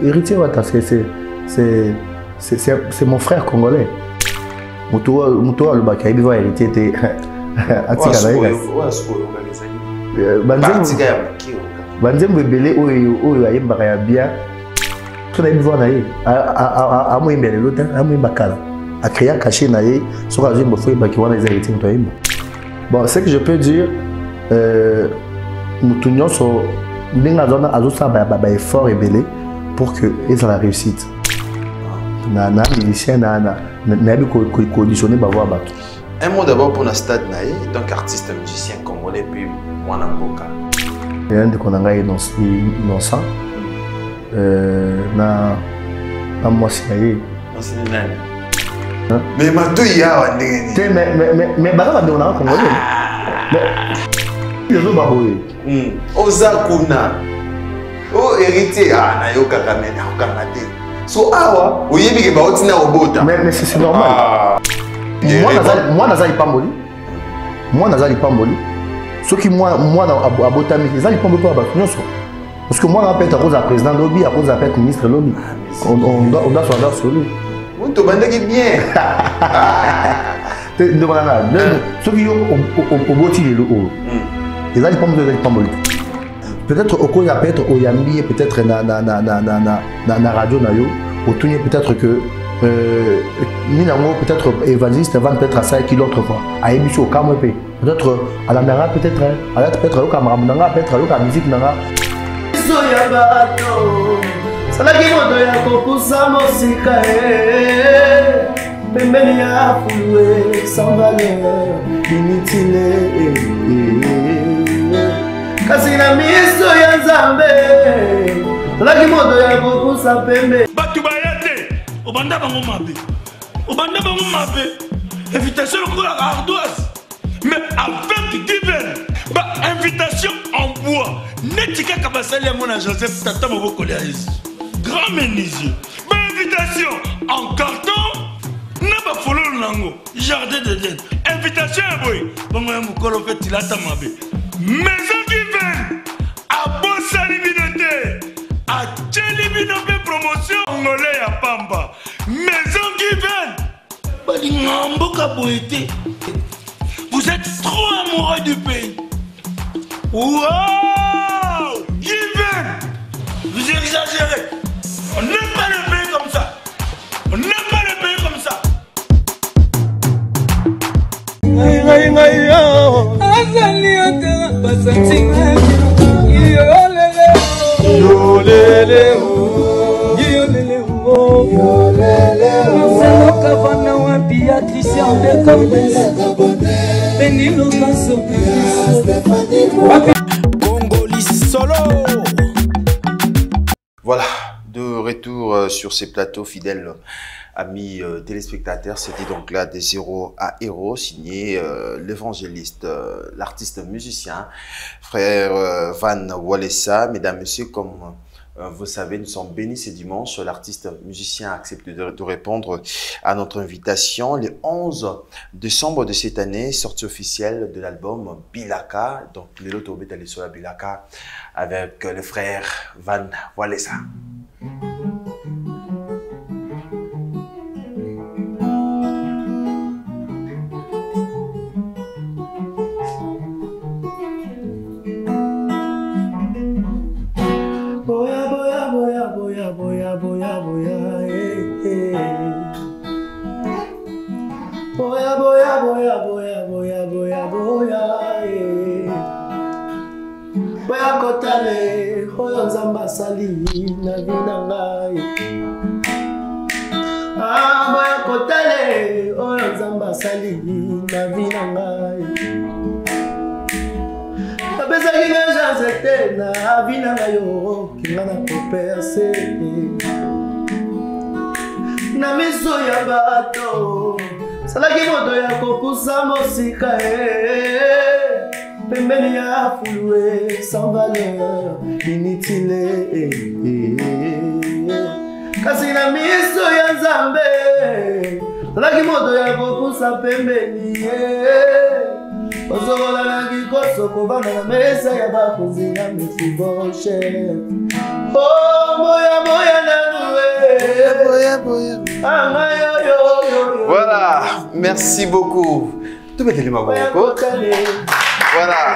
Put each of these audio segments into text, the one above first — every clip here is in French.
Héritier Wata, c'est mon frère congolais. Moutoua le Baka, il va hériter de Banzem Bebele, Oyo, Ayembara bien. Tout le monde a moins bien l'autre, a moins bacala. A créé un cachet naïe, sur un jour, il faut que les héritiers de bon, ce que je peux dire, nous tournons sur un effort et belé pour qu'ils aient la réussite. Nana, musicien, nana, conditionné pour voir. Un mot d'abord pour le stade naïe, donc artiste musicien congolais, puis moi Namboka. Il y a un de qu'on a innocent. Na moi c'est mais ma deux ya mais bah on a congolais mais je pas oui Ozakuna o héritier na yo kakame na kanate so awa oyebi ke ba otina obota mais c'est normal moi nazali pamboli ce qui moi na abota mais nazali pamboli pour ba nyonso. Parce que moi, on appelle à cause du président Lobby, à cause du ministre Lobby. On doit s'en sur lui. On te demande bien. Ceux qui ont au boti le haut. Ils n'ont pas mal. Peut-être au cause peut-être au Yambi, peut-être na radio na yo, au tourner peut-être que Minango peut-être évangéliste va peut-être à ça qui l'autre fois. À Ebiso au Kamwepe. Peut-être à la Nara peut-être peut-être au Kamaramanga, peut-être à la musique Nara. Ya bato salaki moto ya kokusa mosika pembeni ya fulwe sans valeur inutile kasi na miso ya Nzambe salaki moto ya kokusa pembe batu bayate obanda bango mabe invitation lokola ardoise mais avec divers invitation en bois. Netika Kabasali à mon Joseph Tata Maboko Léaïs. Grand menuisier. Invitation en carton. N'a pas follow lango. Jardin de Dieu. Invitation à boy. Bon, moi, mon colo fait il a tamabé. Maison qui vient. À Bossa Libinoté. À Tchelibinoté promotion. Angolais à Pamba. Maison qui vient. Badingambo Kaboété. Vous êtes trop amoureux du pays. Wow! Given! Vous exagérez! On n'aime pas le pays comme ça! On n'aime pas le pays comme ça! Voilà, de retour sur ces plateaux fidèles amis téléspectateurs. C'était donc là des héros à héros, signé l'évangéliste, l'artiste musicien, frère Van Walesa. Mesdames, Messieurs, comme vous savez, nous sommes bénis ce dimanche. L'artiste musicien a accepté de répondre à notre invitation. Le 11 décembre de cette année, sortie officielle de l'album Bilaka. Donc, les lots tombés dans les sols à Bilaka avec le frère Van Walesa. Boya kotale, hoyo Nzamba sali na vina ngai. Boya kotale, hoyo Nzamba sali na vina ngai. Tapesa kinga jazete na vina ngai yo, kinga na koperse. Na miso ya bato, salaki moto ya kokusa mosika pembeni ya fulwe sans valeur inutile kasi na miso ya Nzambe salaki moto ya kokusa pembeni ozokola na kikoso kovanda na mesa ya bakonzi ya Mefiboshe moya Voilà, merci beaucoup. Voilà,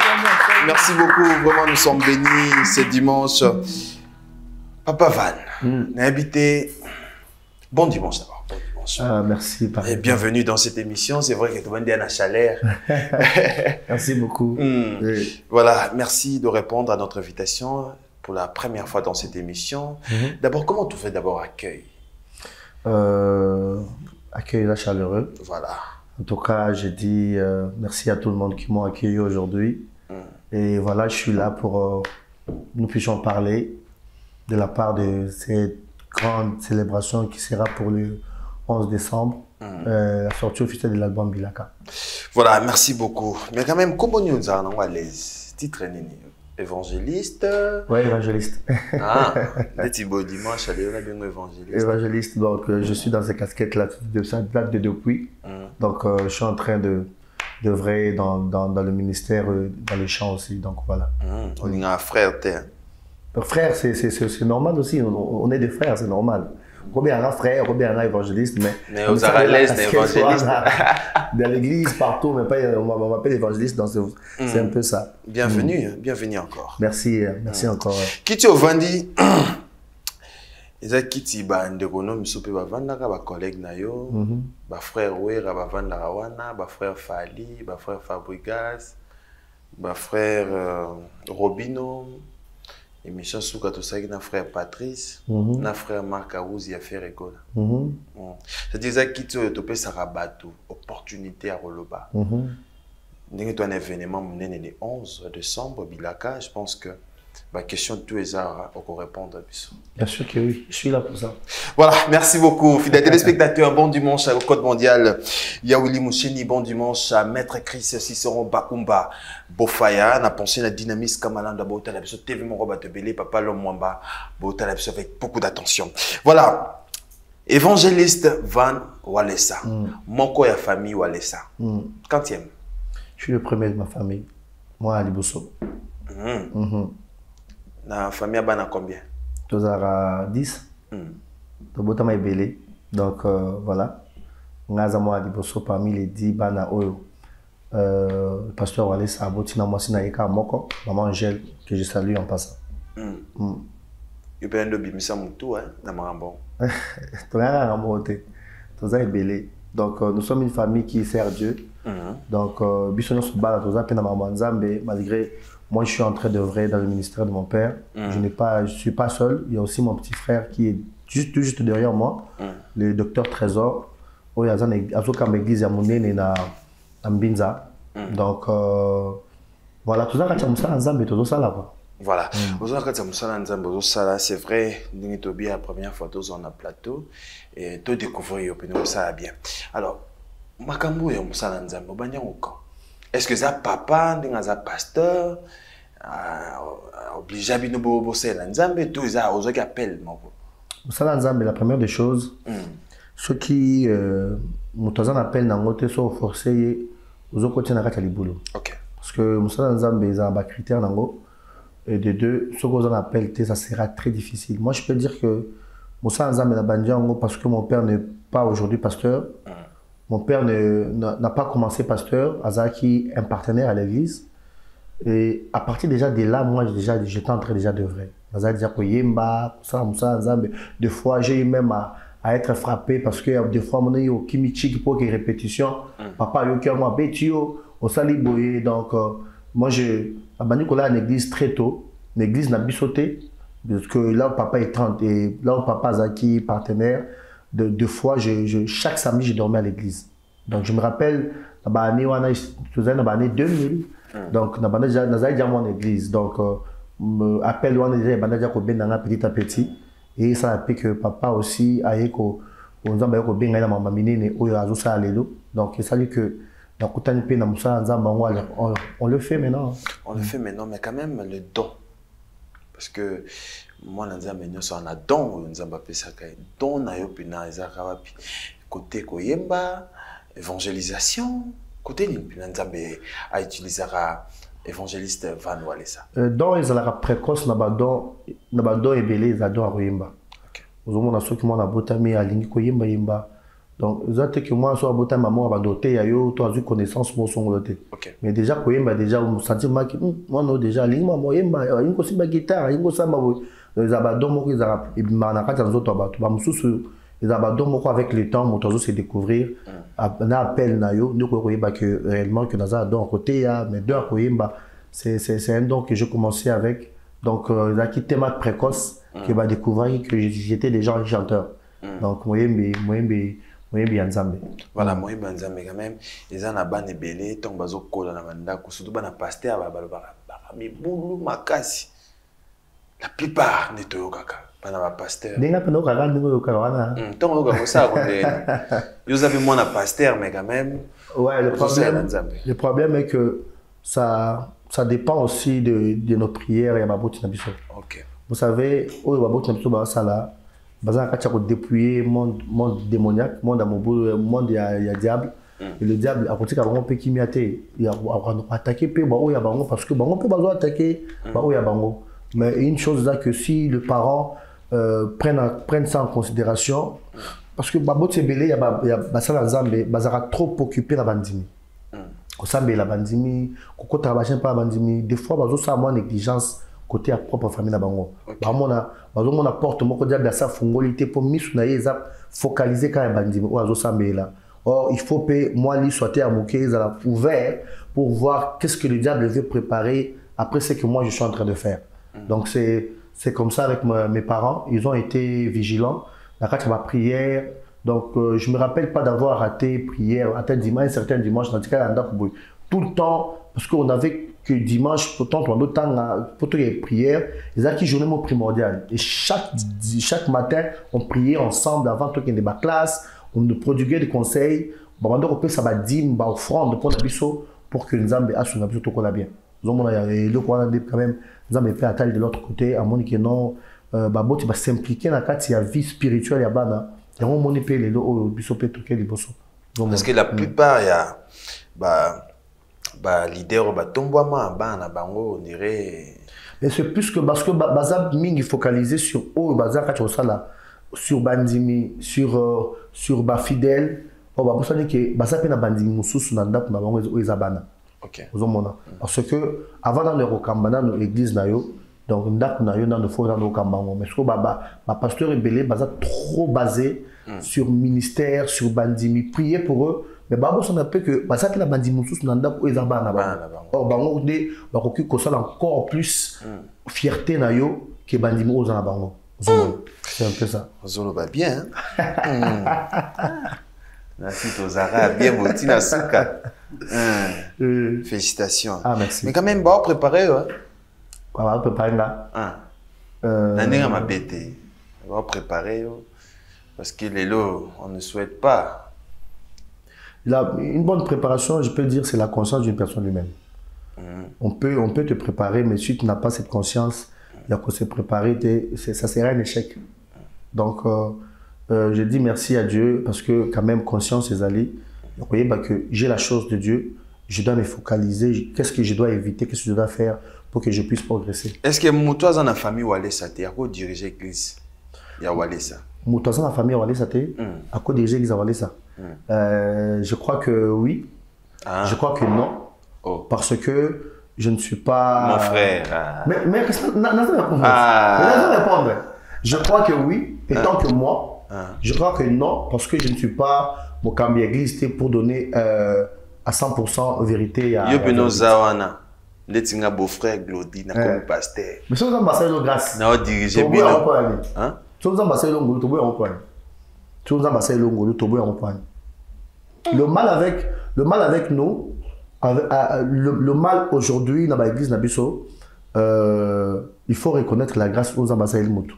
merci beaucoup. Vraiment, nous sommes bénis ce dimanche. Papa Van, habité. Bon dimanche d'abord. Bon dimanche. Merci. Et bienvenue dans cette émission. C'est vrai que tout le monde est à la chaleur. Merci beaucoup. Oui. Voilà, merci de répondre à notre invitation pour la première fois dans cette émission. D'abord, comment tu fais d'abord accueil? Accueil là chaleureux. Voilà. En tout cas, je dis merci à tout le monde qui m'ont accueilli aujourd'hui. Et voilà, je suis là pour nous puissions parler de la part de cette grande célébration qui sera pour le 11 décembre, la sortie officielle de l'album Bilaka. Voilà, merci beaucoup. Mais quand même, comment nous avons les titres évangéliste? Oui, évangéliste. Ah, le beau dimanche, allez, on a bien évangéliste. Évangéliste, donc je suis dans ces casquettes-là, ça date de depuis. Donc je suis en train d'œuvrer dans le ministère, dans les chants aussi, donc voilà. On est un frère, frère, c'est normal aussi, on est des frères, c'est normal. Robert un frère, Robert un évangéliste, mais aux Aralès, évangéliste. Dans l'église, partout, mais pas, on m'appelle évangéliste, donc c'est un peu ça. Bienvenue, bienvenue encore. Merci, merci encore. Qui tu as vendu? Ezaki ti ba ndekono misope ba vandaka ba collègue na yo, ba frère Wera ba vandaka wana, ba frère Fali, ba frère Fabrigas, ba frère Robino, émission suka to saki na frère Patrice, na frère Marc Aouzi a fait récolte. C'est-à-dire ezaki ti to pesa bato opportunité à roloba. Ndenge to un événement menene le 11 décembre Bilaka, je pense que ma question de tous les arts, on peut répondre à ça. Bien sûr que oui, je suis là pour ça. Voilà, merci beaucoup. Fidèles téléspectateurs, bon dimanche au Code Mondial. Yaouli Moucheni, bon dimanche à Maître Chris Cicéron Bakumba Bofaya. On a pensé à la dynamisme Kamalanda Botalabso, TV Moroba Tebele, Papa Lomwamba Botalabso avec beaucoup d'attention. Voilà, évangéliste Van Walesa, Moko ya famille Walesa. Quantième? Je suis le premier de ma famille, moi à Liboso. La famille a bana combien? Tous à 10. Tobotama Ebele. Donc voilà. Ngazamo a Liboso parmi les 10 bana oyo. Le pasteur Walesa Abotina Mwasina Eka Moko, maman Angèle, que je salue en passant. Il peut y avoir bimisa moutou, hein, dans Marambon. Donc nous sommes une famille qui sert Dieu. Donc Bissono Subala, Toza Pena Mamanzambe, malgré. Moi, je suis en train d'œuvrer dans le ministère de mon père. Je suis pas seul. Il y a aussi mon petit frère qui est juste derrière moi, le docteur Trésor. Il y a une église à Mounene na Mbinza. Donc, voilà, tout ça, voilà. C'est vrai, la première fois, on a plateau et tout découvrir, ça va bien. Alors, Makambo et Moussa Nzambe, est-ce que ça papa, un pasteur, obligé à bosser la Nzambe, tout ça, aux autres appellent. Moussa Nzambe, la première des choses, ceux qui nous appellent dans notre sont forcés aux autres côtés de boulot. Parce que Moussa Nzambe, ils ont un critère dans et de deux, ceux qu'on appelle, ça sera très difficile. Moi, je peux dire que Moussa Nzambe n'a pas parce que mon père n'est pas aujourd'hui pasteur. Mon père n'a pas commencé pasteur, Azaki, un partenaire à l'église. Et à partir déjà de là, moi, j'étais en train déjà d'œuvrer. Azaki déjà pour Yemba, Moussa Nzambe. Des fois, j'ai eu même à être frappé parce que des fois, mon yo Kimichi pour qu'il répétition. Papa, yo qui a moi Betio, au Saliboye. Donc, moi, j'ai abandonné l'église très tôt. L'église n'a pas sauté. Parce que là où papa est 30 et là où papa Azaki, partenaire. Deux fois, chaque samedi, je dormais à l'église. Donc, je me rappelle, dans l'année 2000, donc, j'ai déjà mon église. Donc, appel, petit à petit. Et ça a fait que papa aussi, donc, il s'agit que on le fait maintenant. On le fait maintenant, mais quand même, le don. Parce que moi, on a don, don côté koyemba, évangélisation, côté Nzambe a utilisé évangéliste Van Walesa. Don ils ont précoce na don et belé ils adorent koyemba. ozomona soki mwana botami alingi koyemba yemba donc eza te que moi so botami maman abandoté ya yo to azui connaissance mo songolo te mais déjà koyemba déjà sentiment que mwana déjà alingi maman yemba alingi kosimba guitare alingi kosamba eza badon moko ezala ebima na kati ya nzoto ya bato bamosusu eza badon moko avec le temps moto azo se découvrir na appel na yo nde koyeba que réellement que naza don côté ya mais don koyemba c'est un don que j'ai commencé avec donc il a quitté ma précoce que va découvrir que j'étais déjà un chanteur donc moyembe Nzambe. Voilà, moyembe Nzambe quand même les ana bane belé tant bazo kola na bandako surtout bana pasteur ba mibulu makasi la plupart ne toyokaka bana ba pasteur denga peno kaka ndingo yoka wana tant yoka ça konde vous avez moi na pasteur mais quand même ouais le problème est que ça dépend aussi de nos prières et baboti na biso. OK. Vous savez, au baboti na biso ba sala baza kacha ko dépouiller monde démoniaque, monde amobo, monde ya diable. Et le diable a continué à vraiment pe kimiate, il a attaqué pe ba o ya bango parce que bango pe bazo attaquer ba o ya bango. Mais une chose là que si le parent prennent ça en considération parce que baboti belé ya ba sala Nzambe bazara trop occupé la bandimi. Kosambe la bandimi, kokota ba pa bandimi, des fois bazo sa moins négligence côté à propre famille na bango. Bazo mona porte moko diable ya sa fungolité pour misu na yeza focaliser quand bandimi ou azo sambe là. Or il faut que moi lui soit à moquer za ouvert pour voir qu'est-ce que le diable veut préparer après ce que moi je suis en train de faire. Donc c'est comme ça avec mes parents, ils ont été vigilants. La carte ma prière. Donc, je ne me rappelle pas d'avoir raté prière à tel dimanche, certain dimanche, tout le temps, parce qu'on avait que dimanche, pourtant, on a d'autres temps pour les prières, ils ont qui journée primordiale. Et chaque matin, on priait ensemble avant qu'il y ait des classes, on nous prodiguait des conseils, on peut ça va dire, offrande pour que nous ayons son habitude tout bien. Donc, on a quand même, nous avons fait attaque de l'autre côté, à mon que non, il va s'impliquer dans la vie spirituelle, parce que la plupart, il y a leader, on dirait. Mais c'est plus que parce que Bazab Ming focalisé sur sur Bandimi, sur Bafidèle, parce que avant dans le Rokambana, l'église donc ndak na yo na fo dans le kambango mais ce ma pasteur rebelle basa trop basé sur ministère sur bandimi prier pour eux mais babo ça n'a pas que basa la bandimi sous na ndak ezaba na ba or bango de ba ko ki ko ça encore plus fierté na yo que bandimi aux na bango c'est un peu ça zolo va bien na site aux arabes bien botina suka félicitations merci mais quand même ba préparer on va préparer là. On va préparer parce que les lots, on ne souhaite pas. Une bonne préparation, je peux dire, c'est la conscience d'une personne humaine. On peut te préparer, mais si tu n'as pas cette conscience, il y a qu'à se préparer, ça sera un échec. Donc, je dis merci à Dieu parce que quand même, conscience est allée. Vous voyez que j'ai la chose de Dieu, je dois me focaliser, qu'est-ce que je dois éviter, qu'est-ce que je dois faire pour que je puisse progresser. Est-ce que Moutouaz dans la famille Walesa, tu as dirigé l'église? Il y a Walesa. Moutouaz dans la famille Walesa, tu as dirigé l'église à Walesa? Je crois que oui. Je crois que non. Parce que je ne suis pas... Mon frère. Mais répondre. Je crois que oui, étant que moi. Je crois que non, parce que je ne suis pas mon cambi église pour donner à 100% vérité à... Letinga beau-frère Glody na comme pasteur. Mais si vous ambassadez de grâce. Na diriger bien. Hein? Si vous ambassadez de ngolo, toboya en point. Si vous ambassadez de ngolo, toboya en point. Le mal avec nous, le mal aujourd'hui dans l'église Nabiso, il faut reconnaître la grâce aux ambassadeurs de Moutou.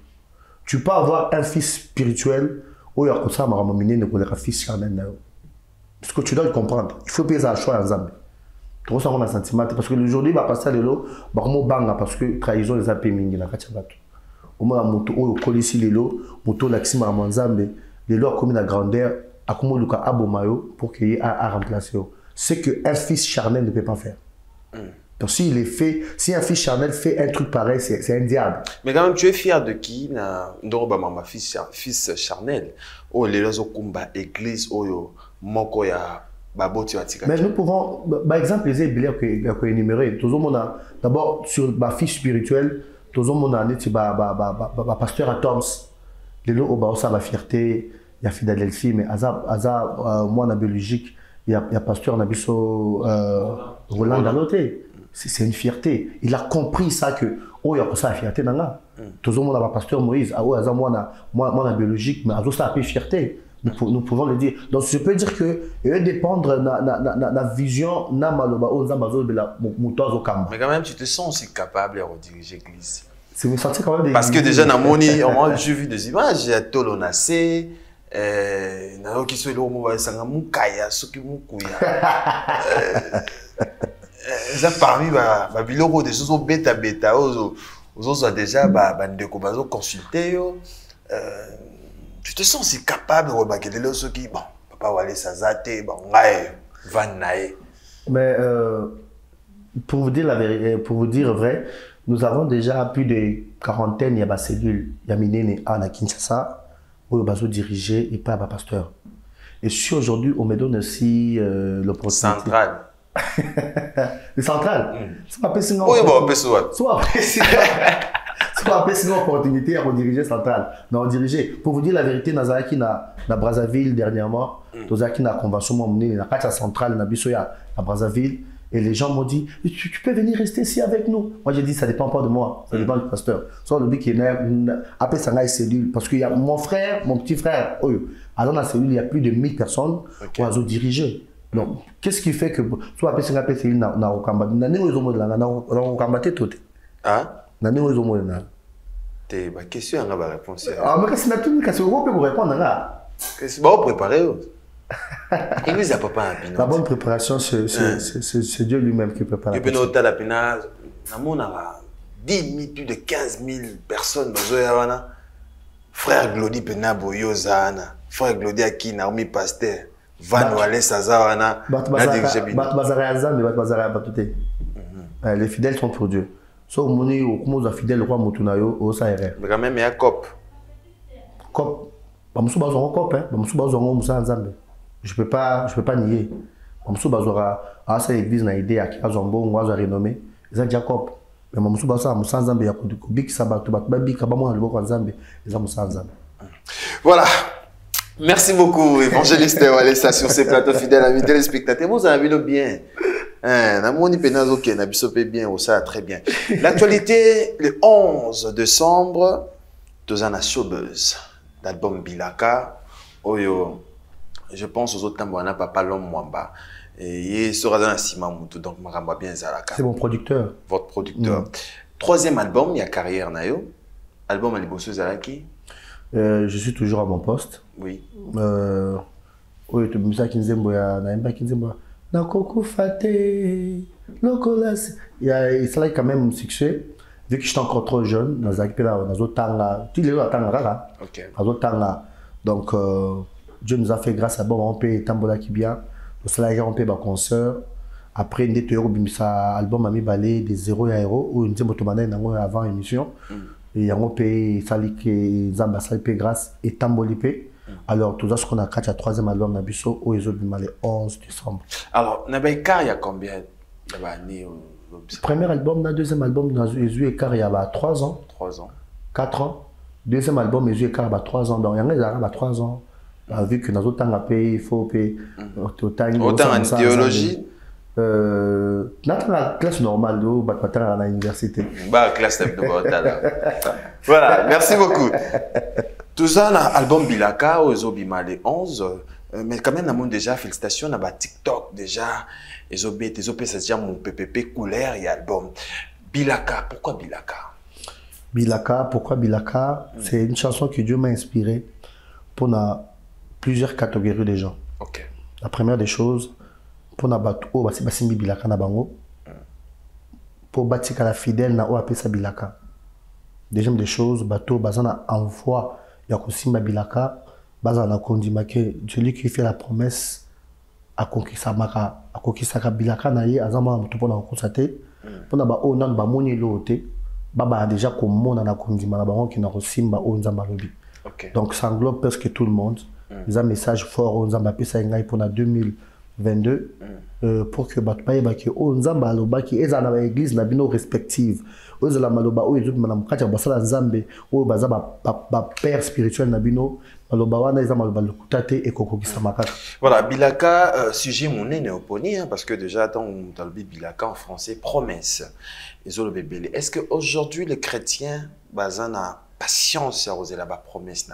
Tu peux avoir un fils spirituel ou il y a comme ça maminé ne connaît pas fils charnel. Parce que tu dois le comprendre. Il faut payer un choix en Zambie. Trop ça on a sentiment parce que aujourd'hui va passer lelo ba mo banga parce que trahison les AP mingi na kacha bato au moins moto o kolisi lelo moto laxima manzambe lelo a commis la grandeur a comme luka abomayo pour qu'il y ait à remplacer c'est que un fils charnel ne peut pas faire Donc s'il est fait, si un fils charnel fait un truc pareil, c'est un diable. Mais quand même, tu es fier de qui ma fils charnel. Oh, les lois au combat, église, oh, moko ya babo tu as. Mais nous pouvons, par exemple, les ébiliers que énumérés, tout le monde a, d'abord sur ma fiche spirituelle, tout le monde a dit, pasteur à Toms, les lots au ça la fierté, il y a Philadelphie, mais moi en Belgique, il y a pasteur en Abisso Roland Danoté. C'est une fierté. Il a compris ça que, oh, il y a ça la fierté, nana. Tout le monde a pasteur Moïse, ah, ouais, moi en Belgique, mais ça a peu fierté. Nous pouvons le dire. Donc, je peux dire que il va dépendre de la vision de la mais quand même, tu te sens aussi capable de diriger l'église. C'est vous sentez quand même des... Parce que déjà, dans mon j'ai vu des images, il y a Tolonacé, qui sont là, ça parmi les biloko des choses bêta aux autres déjà de consulter. Tu te sens aussi capable de remarquer les gens qui bon papa va aller s'azater bon va naer. Mais pour vous dire la vérité, pour vous dire vrai, nous avons déjà plus de quarantaine il y a des cellules, il y a minene à Kinshasa où il va se diriger et pas à pasteur. Et si aujourd'hui on me donne aussi l'opportunité centrale. Le central. C'est pas possible. Oui, bon, soit une opportunité à rediriger central. Non, diriger. Pour vous dire la vérité, Nazaraki na Brazzaville dernièrement, Nazaraki na convention monnaie, na carte centrale na Bissoya à Brazzaville, et les gens m'ont dit tu peux venir rester ici avec nous. Moi j'ai dit ça dépend pas de moi, ça dépend du pasteur. Soit le but qui est après ça n'a cellule parce qu'il y a mon frère, mon petit frère. Alors dans la cellule il y a plus de 1000 personnes qui ont dirigé. Donc, qu'est-ce qui fait que soit après c'est une cellule na okamba na ne ozo mo na okamba te tout. Ah na ne ozo mo na te ba question nga ba réponse. Ah mais qu'est-ce que tu me casse vous pour répondre là. Qu'est-ce bon préparer. Église à papa Pino. La bonne préparation c'est Dieu lui-même qui prépare. Et puis nous la pina na mona 10 000 plus de 15 000 personnes bazoya wana. Frère Glody pena boyozana. Frère Glody aki na omi pasteur. Van Wale Sazawana. Les fidèles sont pour Dieu. So moni au comment les fidèles roi Mutunayo au Sahara. Mais quand même il y a cop. Cop. Bamsou bazongo cop hein. Bamsou bazongo musa nzambe. Je peux pas nier. Bamsou bazora à cette église na idée à qui azombo ngwazo renommé. Ils déjà cop. Mais bamsou bazora musa nzambe ya kubik sabatu babi kabamo na liboko nzambe. Ils musa nzambe. Voilà. Merci beaucoup, évangéliste Walesa, sur ces plateaux fidèles, amis téléspectateurs. Vous avez vu bien. Bien, ça très bien. L'actualité, le 11 décembre, Tozana Showbuzz, l'album Bilaka. Oyo, je pense aux autres temps, on n'a pas l'homme Mwamba. Et il sera dans la Simamoutou, donc Maramba bien Zalaka. C'est mon producteur. Votre producteur. Troisième album, il y a Carrière Nayo. Album Alibosso Zalaki. Je suis toujours à mon poste. Oui. Oui, tu me sais qu'il y a na Koko Fate, Lokolas. Il y a quand même un succès. Vu que je suis encore trop jeune, dans Tanga, tu l'es là, Tanga. Donc, Dieu nous a fait grâce à bon, on peut Tambola qui bien. On peut un concert. Après, il y a un album Ami Balé des 0 à 0 où nous avons avant l'émission. Et on peut Salike Zamba Salpe grâce et Tambolipe. Alors, tout ça, ce qu'on a quatre, il y a troisième album Nabiso où ils ont le 11 décembre. Alors, Nabaïka, il y a combien d'années? Premier album, deuxième album, il y a 3 ans. 3 ans. 4 ans. Deuxième album, il y a 3 ans. Donc, il y a 3 ans. Vu que dans autant il faut payer autant en théologie. Dans la classe normale, à l'université. Classe de voilà, merci beaucoup. Tout ça, l'album Bilaka, aux Obima les 11, mais quand même, on déjà félicitations, on a TikTok déjà, les OB, c'est déjà mon PPP couleur et album. Bilaka, pourquoi Bilaka? Bilaka, pourquoi Bilaka? C'est une chanson que Dieu m'a inspirée pour plusieurs catégories de gens. Okay. La première des choses, pour Basimbi Bilaka na bango, pour Batika la fidèle na Oapesa Bilaka. Deuxième des choses, bateau bazana envoie Yakosimba Bilaka, bazana kondimake, celui qui fait la promesse à conquisser Bilaka naye azama mutopona konstater Pour na ba o nan ba moni loté baba déjà comme mon na kondima na bango qui na rosimba o nzamba lobi. Donc ça englobe presque tout le monde. Ils ont un message fort au nzamba pesa ngai pour na 2022 pour que batpaye ba ki o nzamba loba ki eza na ba église na bino respective. O eza la maloba o ezo na mukati basala nzambe o baza ba père spirituel na bino. Voilà, Bilaka, sujet mon néophonie, parce que déjà dans le Bilaka en français, promesse. Est-ce qu'aujourd'hui les chrétiens ont patience à oser la promesse?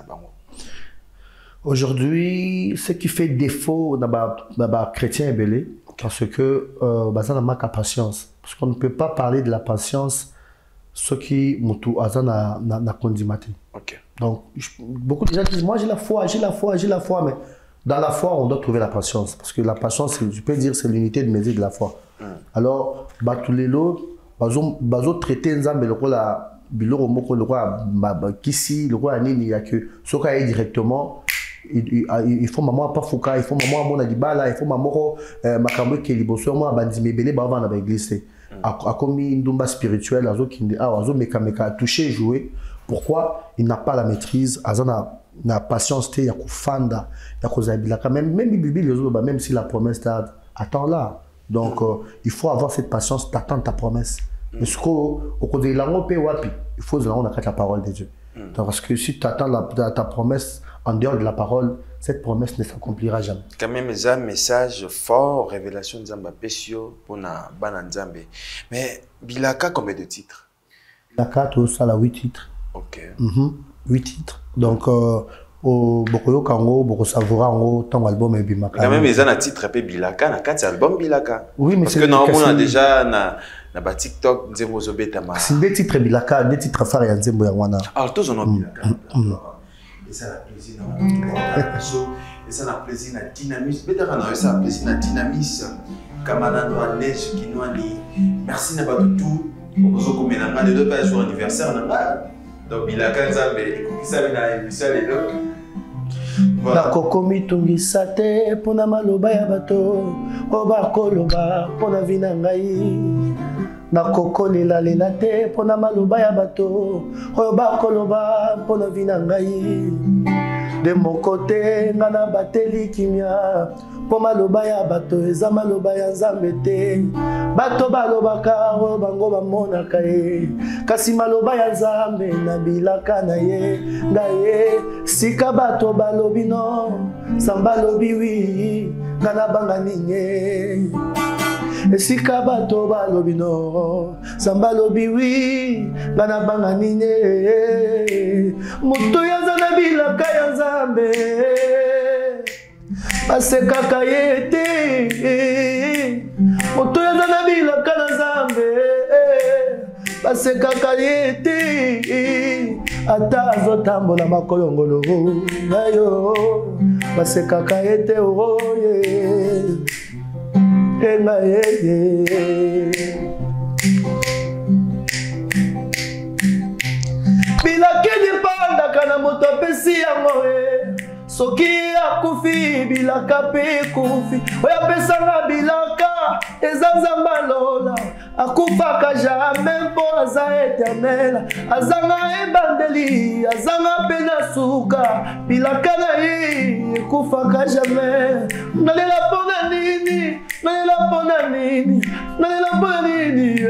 Aujourd'hui, ce qui fait défaut dans les chrétiens belé, parce que on manque de patience. Parce qu'on ne peut pas parler de la patience ce qui n'a condimaté. Donc, beaucoup de gens disent, moi j'ai la foi, mais dans la foi, on doit trouver la patience. Parce que la patience, je peux dire, c'est l'unité de mesure de la foi. Alors, tous les lots, bazo traiter nzambe le roi biloro moko le roi kisi le roi anini ya que soka est directement il faut maman pas fouka il faut maman mona dibala il faut maman makambo ke liboso mo bandimi belé ba va na ba église a commis ndumba spirituel azo kinde azo meka toucher jouer. Pourquoi il n'a pas la maîtrise, na patience te ya kufanda ya kozabilaka même Bible même si la promesse attend là. Donc il faut avoir cette patience d'attendre ta promesse. Parce que au côté lango pe wapi, il faut on a la parole de Dieu. Parce que si tu attends ta promesse en dehors de la parole, cette promesse ne s'accomplira jamais. Quand même un message fort, révélation Nzamba Pesio pour na bana Nzambe. Mais Bilaka combien de titres? Bilaka tout ça la 8 titres. Ok. 8 titres. Donc, au Bokoyo Kango, Boko Savora, ton album est Bimaka. Quand même, ils ont un titre appelé Bilaka, na 4 albums Bilaka. Oui, mais parce que normalement, on a déjà na TikTok, Nzembo Zobetama. C'est des titres Bilaka, des titres phares et Nzembo Yangwana. Alors, tous on a Bilaka. Et ça a plaisir et ça a plaisir na dynamisme. Peut-être ça a plaisir na dynamisme. Kamana doit neige qui nous a dit merci na tout. Comme il a deux pages sur l'anniversaire, donc il a 15 ans, mais il savait dans l'émission les deux. Nakoko mitungisa te pona maloba ya bato oba koloba pona vina ngai nakoko lela te pona maloba ya bato oba koloba pona vina ngai de mon côté ngana bateli kimia po maloba ya bato eza maloba ya nzambe te bato balobaka o bango bamonaka ye kasi maloba ya nzambe na bilaka na ye ngaye sika bato balobi no samba lobi wi ngana banga ninye esika bato balobi no samba lobi wi ngana banga ninye moto yaza na bilaka ya nzambe basekaka ye te moto yaza na bilaka na nzambe basekaka ye te ata azotambola makolongolo nayo basekaka ye te oye enga ye bilakini pandaka na moto apesi yango soki akufi bilaka pe kufi oyo apesanga bilaka eza nzamba lola akufaka jamais mpo aza éternel azanga ebandeli azanga mpe na suka bilaka na ye ekufaka jamais nalela mpona nini nalela mpona nini nalela mpona nini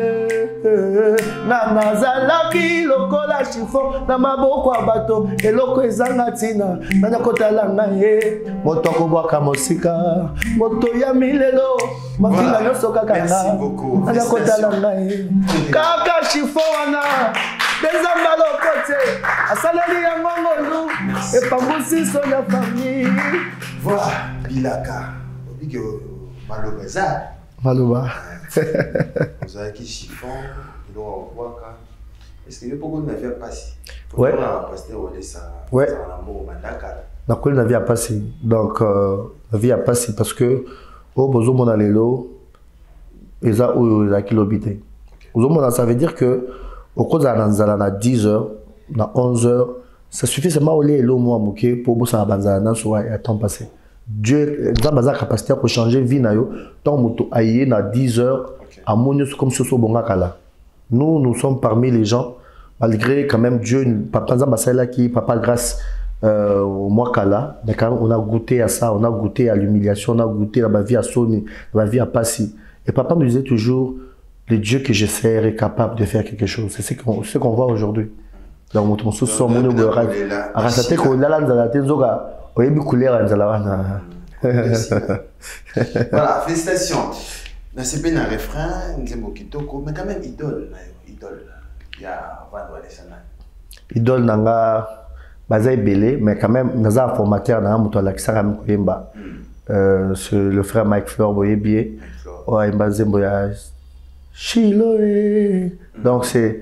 nazalaki lokola chiffon na maboko ya bato eloko ezanga ntina nanya kotala ngai moto akobwaka mosika moto ya milelo mafinga nyonso kaka nga nanya kotala ngai kaka chiffon wana dezamba loko te asaleli yango ngolu epambusi so ya famille. Voilà bilaka obiki maloba eza maloba ozalaki chiffon eloko akwaka. Est-ce que beaucoup de navires passent? Ouais. Ouais. Donc la vie a passé. Donc la vie a passé parce que au besoin mon allélo et ça où la kilobité. Ça veut dire que au cours de la 10 heures, dans 11 heures, ça suffit seulement au lait l'eau moi moqué pour bosser à banzana soit à temps passé. Dieu a la capacité pour changer vie na yo tant moto aïe na 10 heures À mon comme ce soit bon kala. Nous sommes parmi les gens, malgré quand même Dieu, papa Nzamba qui, papa grâce au mois kala, mais quand même on a goûté à ça, on a goûté à l'humiliation, on a goûté à ma vie à Sony, à ma vie à Passy. Et papa me disait toujours, le Dieu que je sers est capable de faire quelque chose. C'est ce qu'on voit aujourd'hui. Donc, on se sent mon nouveau arrêté qu'on l'a dans tenzoga, on est beaucoup l'air Voilà, félicitations. Dans ce pays, un refrain, mais quand même idole. Il y a Vandou Alessana. Idole nanga baza belé, mais quand même naza un formateur nanga muto alakisaka mikoyemba. Le frère Mike Fleur boyebié. Ouais, mbazembo ya Chiloé. Donc c'est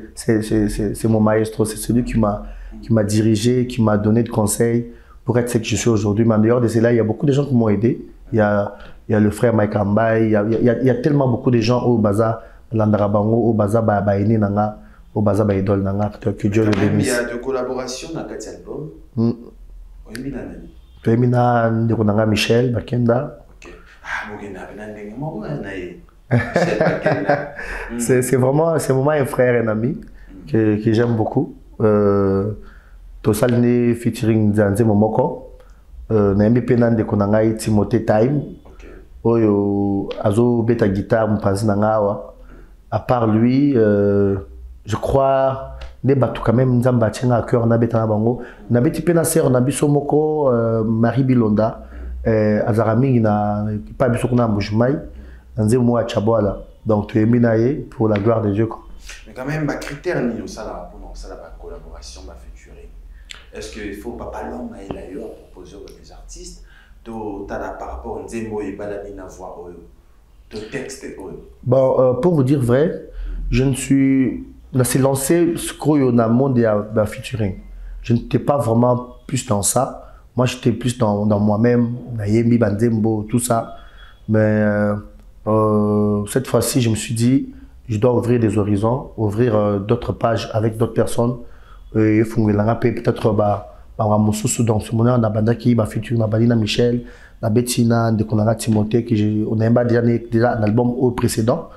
mon maestro, c'est celui qui m'a dirigé, qui m'a donné de conseils pour être ce que je suis aujourd'hui. Mais en dehors de cela, il y a beaucoup de gens qui m'ont aidé. Il y a le frère Mike Ambaye, il y a tellement beaucoup de gens au Baza Landarabango, au Baza Baini Nanga, au Baza Baidol Nanga, que Dieu le bénisse. Il y a de collaborations dans cet album. Tu es mina Nanga Michel Bakenda. Ok. Ah, c'est vraiment un frère et un ami que j'aime beaucoup. Tosalne featuring Zanze Momoko. Naimbi penan de konangai Timothée Time. Oyo azo beta guitare mpanzi nangawa. À part lui, je crois des bateaux quand même Nzamba tchenga à cœur na beta na bango. Na beti pena sœur na biso moko Marie Bilonda. Azarami na pas biso kuna mbujumai. Nze mo a chaboala. Donc tu es minaye pour la gloire de Dieu. Mais quand même, critère ni ça là pour ça la collaboration, ma featuring. Est-ce qu'il faut pas long à d'ailleurs proposer aux artistes de par rapport à Nzembo et Balani na voix de texte Bon, pour vous dire vrai, je ne suis c'est lancé ce qu'on a monde à featuring. Je n'étais pas vraiment plus dans ça. Moi, j'étais plus dans moi-même, Nayembi Banzembo, tout ça. Mais cette fois-ci, je me suis dit, je dois ouvrir des horizons, ouvrir d'autres pages avec d'autres personnes. Et peut-être dans ce moment, on a Bandaki, Bafitu, Balina Michel, la Bettina, de Timothée, on a déjà un album au précédent.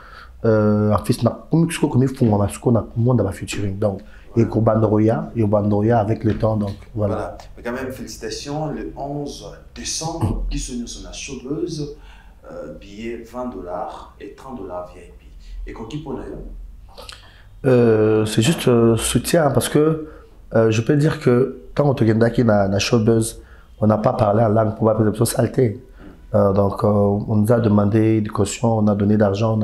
En fait, on a featuring. Donc, et Bandoya avec le temps. Donc, voilà. Mais quand même, félicitations. Le 11 décembre, qui se sur la chauveuse. Billet $20 et $30 VIP. Et quoi qui pour c'est juste soutien parce que je peux dire que quand on te gagne dans showbuzz, on n'a pas parlé en langue pour la saleté. Donc on nous a demandé des cautions, on a donné d'argent,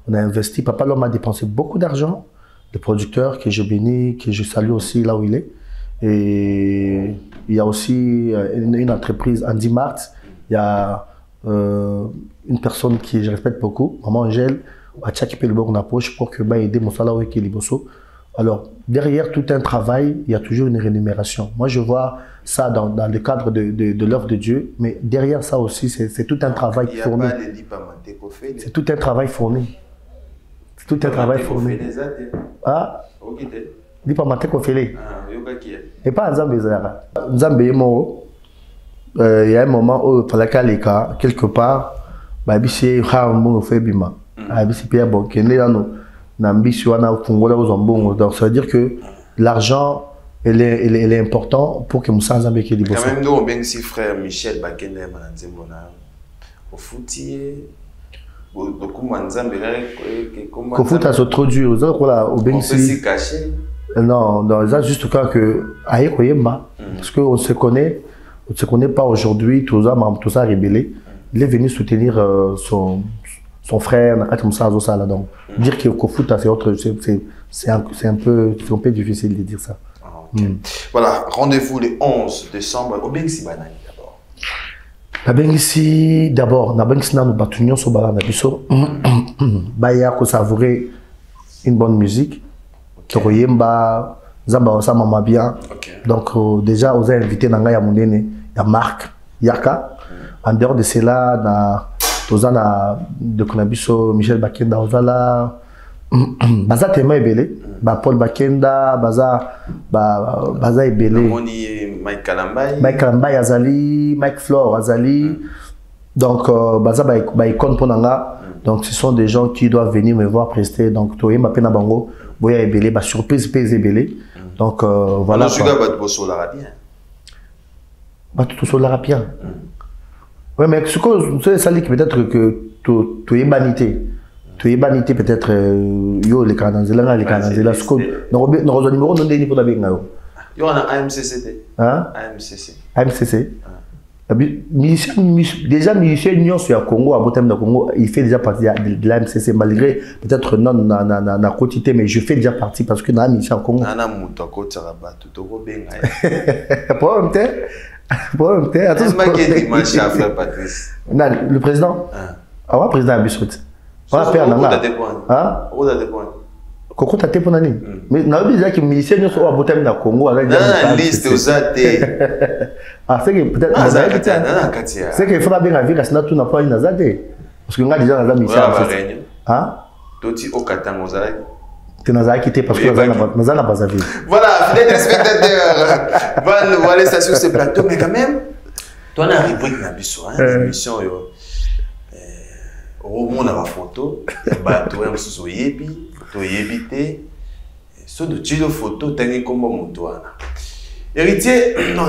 on a investi. Papa l'homme a dépensé beaucoup d'argent. Le producteur que je bénis, que je salue aussi là où il est. Et il y a aussi une entreprise, Andy Mart. Il y a une personne qui je respecte beaucoup, Maman Angèle, à chaque pays on approche pour que aider mon salaire qui est. Alors derrière tout un travail, il y a toujours une rémunération. Moi je vois ça dans le cadre de l'œuvre de Dieu, mais derrière ça aussi c'est tout un travail fourni. C'est tout un travail fourni. C'est tout un travail fourni. Ah, dis pas maté ko félé. Et pas Nzambe Zara. Nzambe mo. Il y a un moment où il fallait qu'à quelque part, c'est donc ça veut dire que l'argent elle est important pour que Moussa Nzambe qui quand même nous bien si frère Michel Bakende Manzembona au foutier au foot à se trop dur au Bensi non c'est juste quand que parce qu'on se connaît. On ne se connaît pas aujourd'hui, tout ça rébellé. Il est venu soutenir son frère, donc dire qu'il est au foot, c'est un peu difficile de dire ça. Okay. Voilà, rendez-vous le 11 décembre au Bengsi Banani d'abord. La Bengsi d'abord, na Bengsi na nous batunions sur Banana Bisso. Baya ko savourer une bonne musique. Koroyemba, Zamba Osa Mama bien. Donc déjà, on a invité Nanga Yamoundene. Il y a Marc, Yaka. En dehors de cela, Tozana de Konabiso, Michel Bakenda, Ozala, Baza Tema Ebele, Paul Bakenda, Baza Ebele. Mike Kalambay. Mike Kalambay Azali, Mike Flore Azali. Donc, Baza Baikon Ponanga. Donc ce sont des gens qui doivent venir me voir prester. Donc Toye Mapena Bango, Boya Ebele, bah surprise Pez Ebele. Donc voilà. Je suis là, bien. Bah tout sur la rapien. Oui, mais ce que ça dit peut-être que Toye Banité. Toye Banité peut-être yo les Canadiens, les Canadiens. Ce que nous avons numéro non des niveaux d'abord. Yo on a AMCC. Hein? AMCC. AMCC. Déjà, musicien Union sur le Congo, à Botem de Congo, il fait déjà partie de l'AMCC, malgré peut-être non, na quotité, mais je fais déjà partie parce que dans la musicien Congo. Nana Mouto, Côte Rabat, tout au bien. Le président? Ah ouais, président Abissout. Ah, père Nanga. Ah? Où t'as des points? Coco t'as des points, mais n'a pas dit que musicien Union sur le Botem de Congo, avec la liste aux athées. Ah, c'est que peut-être. C'est qu'il faudra bien la vie, sinon tout n'a pas une azadé. Parce que nous avons déjà la mission. Hein? Toti au Katang aux athées. Tu n'as pas quitté parce que nous avons pas vu. Voilà, fidèles spectateurs, on va aller sur ce plateau, mais quand même, toi, on a une rubrique dans l'émission. Au monde, on a une photo, tu as une photo, tu as une photo, tu as une photo, tu as une photo. Héritier, non,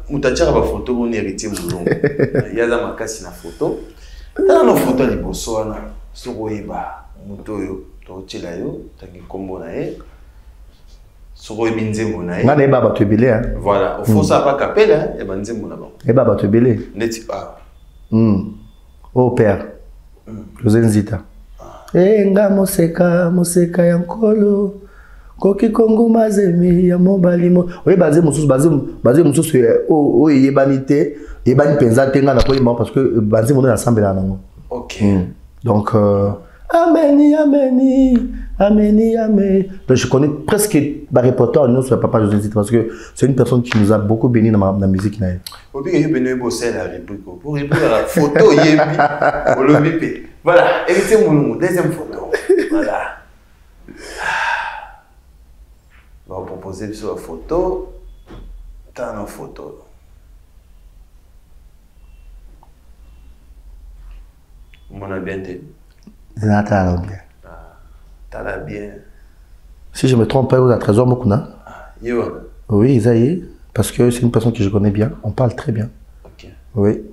mutachara ba photo on héritier mulongo. Yaza makasi na photo. Tala no photo liboso wana. Soko yeba muto yo to tshela yo tangi kombo na ye. Soko ebinzembo na ye. Ngana eba ba tebele hein. Voilà, faut ça pas capela e banzembo na ba. Eba ba tebele. Neti ah. Oh père. José Nzita. Nga moseka ya nkolo. Koki kongo mazemi ya mobali mo oye bazé mususu o yebanité yebani penza tenga na koyima parce que bazé mon ensemble là nango. OK. Donc ameni. Donc je connais presque ba reporter non sur papa José Nzita parce que c'est une personne qui nous a beaucoup béni dans la musique na. Obi que beno bosser la rubrique pour la photo yebi o le bipé. Voilà, évitez mon deuxième photo. Voilà. On va proposer sur la photo. T'as une photo. On a bien dit. T'as bien. Si je me trompe pas, vous êtes trésor Mokuna. Oui, Isaïe, parce que c'est une personne que je connais bien. On parle très bien. Ok. Oui.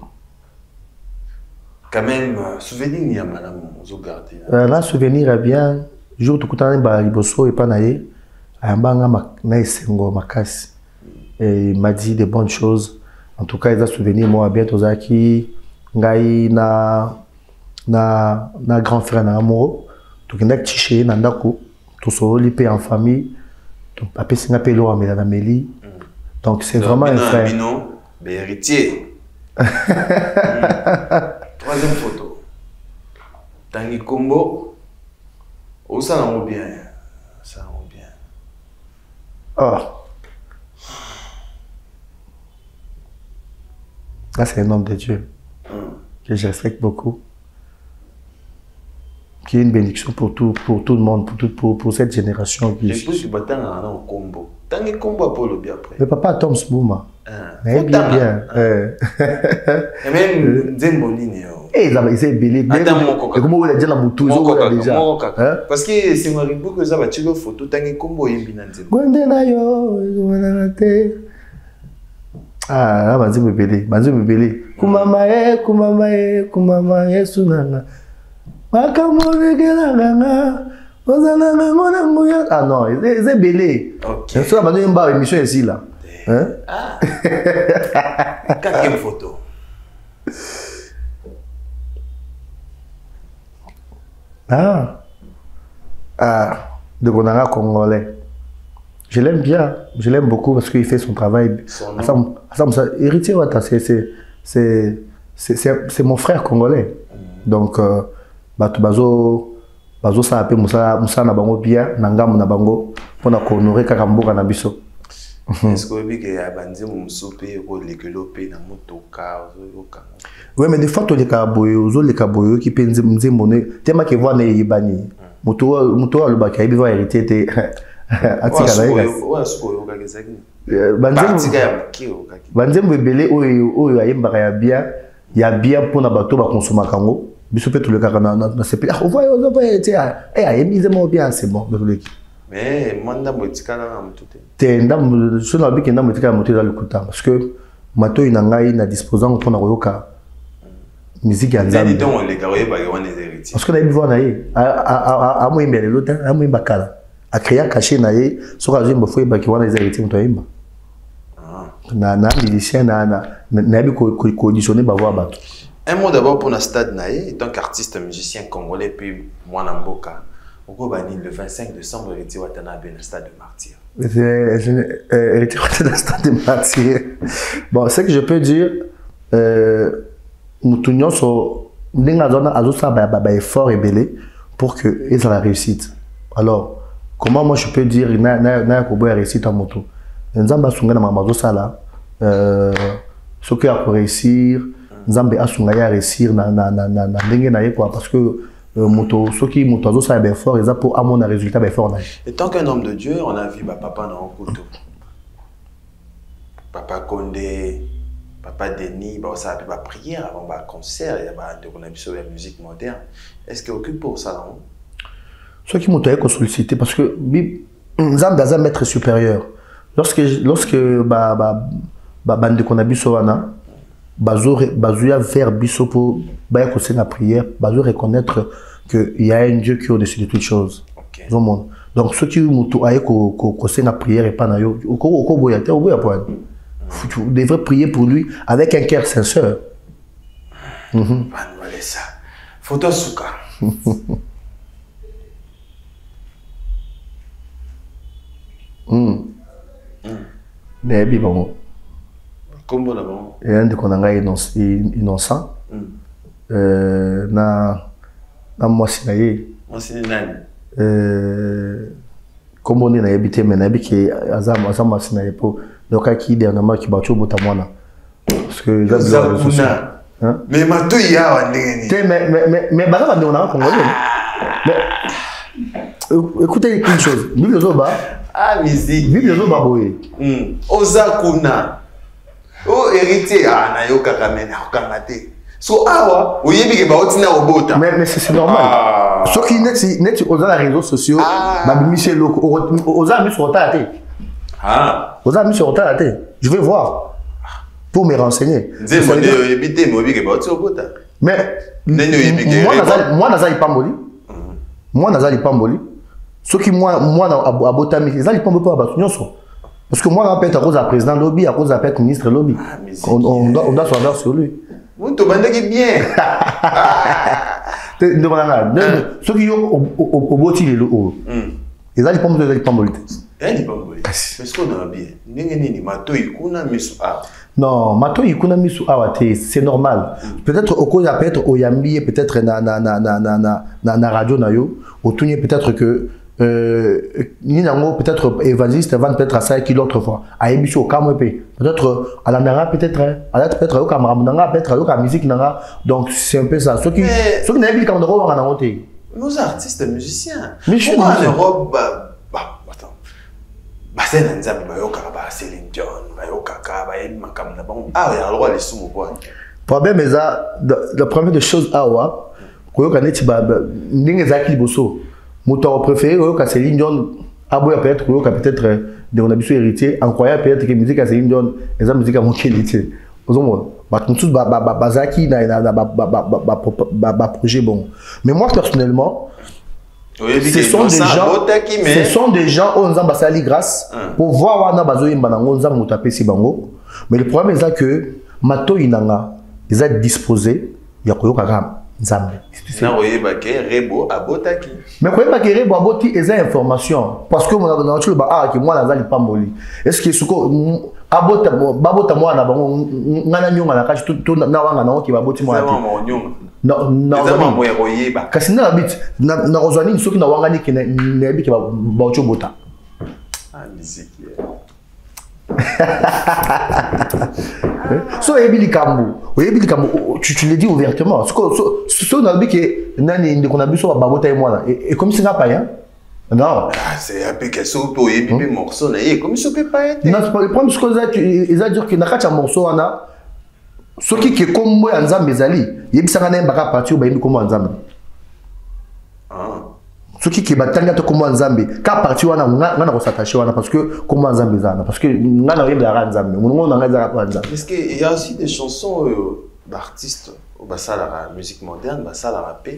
Quand même, souvenir n'y a madame, vous gardez. Là, souvenir est bien. Jour tout le temps, il bosso et pas naïe. Il m'a dit de bonnes choses. En tout cas, il a souvenu moi bien Tozaki, Ngai na grand frère na amoureux. Donc il a tiché na ndako, tout so lipé en famille. Donc après c'est appelé l'eau à Meli. Donc c'est vraiment un frère. Héritier. Troisième photo. Tangi Kombo. Oh ça va bien. Ça va bien. Oh. Là, c'est un homme de Dieu que je respecte beaucoup, qui est une bénédiction pour tout le monde, pour cette génération. Je pense que tu vas un combo. Tu as un combo pour le bien après. Le papa Tom Sbouma. Mais bien. Et même Zembonini. Il s'est belé. Comment vous l'avez dit la moutou déjà? Parce que c'est moi qui que ça va tirer une photo. Tu as un combo et bien. Ah, banzi me belé. Kumama sunanga. Makamore gelanga. Ah non, c'est belé. OK. C'est ça, banzi mba émission ici là. Hein? Ah. Quatrième photo. De Gonanga congolais. Je l'aime bien, je l'aime beaucoup parce qu'il fait son travail. Héritier Wata, c'est mon frère congolais. Donc, bazo ça appelle Moussa na bango bien, nangam na bango, pour honorer Kakamboka na biso. Est-ce que vous avez dit que vous avez dit oui, mais des fois, tu as des caboyos qui pensent que tu as des voix yibani. Muto le bakaï va hériter. Banzem bebele oyo ayembaka ya bien pour na bato ba consommer kango biso peut tout le cas na c'est pas on voit bien c'est bon de le mais manda motika na mutute te ndam so na biki ndam motika moto dans le kuta parce que mato inangai na disposant pour na koyoka musique ya nzambe donc les gars ba wana héritiers parce que na bivo na ye a mo imbele lota a mo imbakala a créer caché na ye so ka zimbo fo ibaki wana les héritiers moto imba na musicien na bi ko auditionner ba voix bato. Un mot d'abord pour le stade Naé, en tant qu'artiste musicien congolais, puis moi Namboka, au Kobani, le 25 décembre, Héritier Watanabe, le stade de Martyr. Héritier Watanabe, le stade de Martyr. Bon, ce que je peux dire, nous tournons sur un effort et belé pour que ils aient la réussite. Alors, comment moi je peux dire qu'il y a une réussite à moto? Nous avons ce qui a réussir. Nzambe asunga réussir na ndenge na ye quoi parce que moto soki moto azo sa bien fort eza pour amona résultat bien fort na. Et tant qu'un homme de Dieu, on a vu papa na Okoto. Papa Condé, papa Denis, ça a pas prière avant ba concert, il y a ba de qu'on a biso la musique moderne. Est-ce qu'il occupe pour ça non? Soki moto a sollicité parce que Nzambe a maître supérieur. Lorsque bande qu'on a biso wana Bazouya vers Bisso pour la prière, Bazou reconnaître qu'il y a un Dieu qui est au-dessus de toutes choses. Okay. Donc, ceux qui ont la prière et pas na yo, tu devrais prier pour lui avec un cœur sincère. Photo Souka. Nebi bango. Comment d'abord? Et un de qu'on a innocent. Na moi sinaye. Moi sinaye. Comme on est na habité mais na habité azam sinaye pour donc qui dernièrement qui battu bota mwana. Parce que mais mato ya wandeni. Mais baza on a congolais. Écoutez une chose, Bible Zoba. Ah musique. Bible Zoba boye. Ozakuna. Oh héritier na yo kakamena okangate. So awa oyebi ke ba otina obota. Mais c'est normal. Ce qui net aux réseaux sociaux, ba bimise loko aux amis sur taté. Aux amis sur taté. Je vais voir pour me renseigner. Nzembo de oyebi mo oyebi ke ba otina obota. Mais moi nazali pamboli. Moi nazali pamboli. Ce qui moi na abotami, nazali pamboli pour ba nyonso. Parce que moi, je suis à président lobby, à cause de ministre lobby. On doit s'en sur lui. Vous te demandez bien. Ceux qui ont au bout de l'eau, ils ont pas de est-ce qu'on a bien? Non, c'est normal. Peut-être au cause peut-être au Yambi, peut-être na radio nayo, au Tounier peut-être que peut-être évangéliste avant peut-être à ça qui l'autre fois à émission au Kamwepe peut-être à la nara peut-être à la peut-être au Cameroun peut-être à la musique nara donc c'est un peu ça ceux qui n'avaient pas le droit en monter nos artistes musiciens mais je suis en Europe attends c'est un exemple Céline Dion Kaka Makam bon ah il y a le droit les sous quoi problème est ça la première des choses awa quoi quand tu vas n'ingé zaki bosso mon préféré, c'est Céline Dion. Aboya peut-être de mon habitude héritier. Incroyable peut-être que la musique à Céline Dion est une musique à mon qualité. Vous voyez, tous bazaki na projet bon. Mais moi personnellement, ce sont des gens où on a sali grâce pour voir wana bazoyi mbanango on a mutape si bango. Mais le problème est que mato inanga ils sont disposés ya koyoka Nzambe. Mais quoi pas que Rebo aboti eza information parce que mon nature ba que moi nazali pamboli. Est-ce que suko abota moi na bango ngana nyonga na kachi to na wanga na oki baboti moi. Non. Kasi na bit na rozwani soki na wanga ni ke na bi ke ba ocho bota. Ah musique. So Ebili Kambu, tu le dis ouvertement. Ce qu'on a dit que nani de qu'on a vu sur babota et moi et comme c'est pas païen. Non. C'est un peu que ça pour Ebili morceau là et comme ça peut pas être. Non, le problème c'est que ils a dit que na kacha morceau ana Ce qui est comme moi en Zambie, il y a un parti où il y a un Zambie. Ce qui est batanga comme en Zambie, quand parti on a s'attacher parce que comme en Zambie parce que on a rien de la Zambie, on a rien de Zambie. Parce qu'il y a aussi des chansons d'artistes, ça la musique moderne, ça la rap,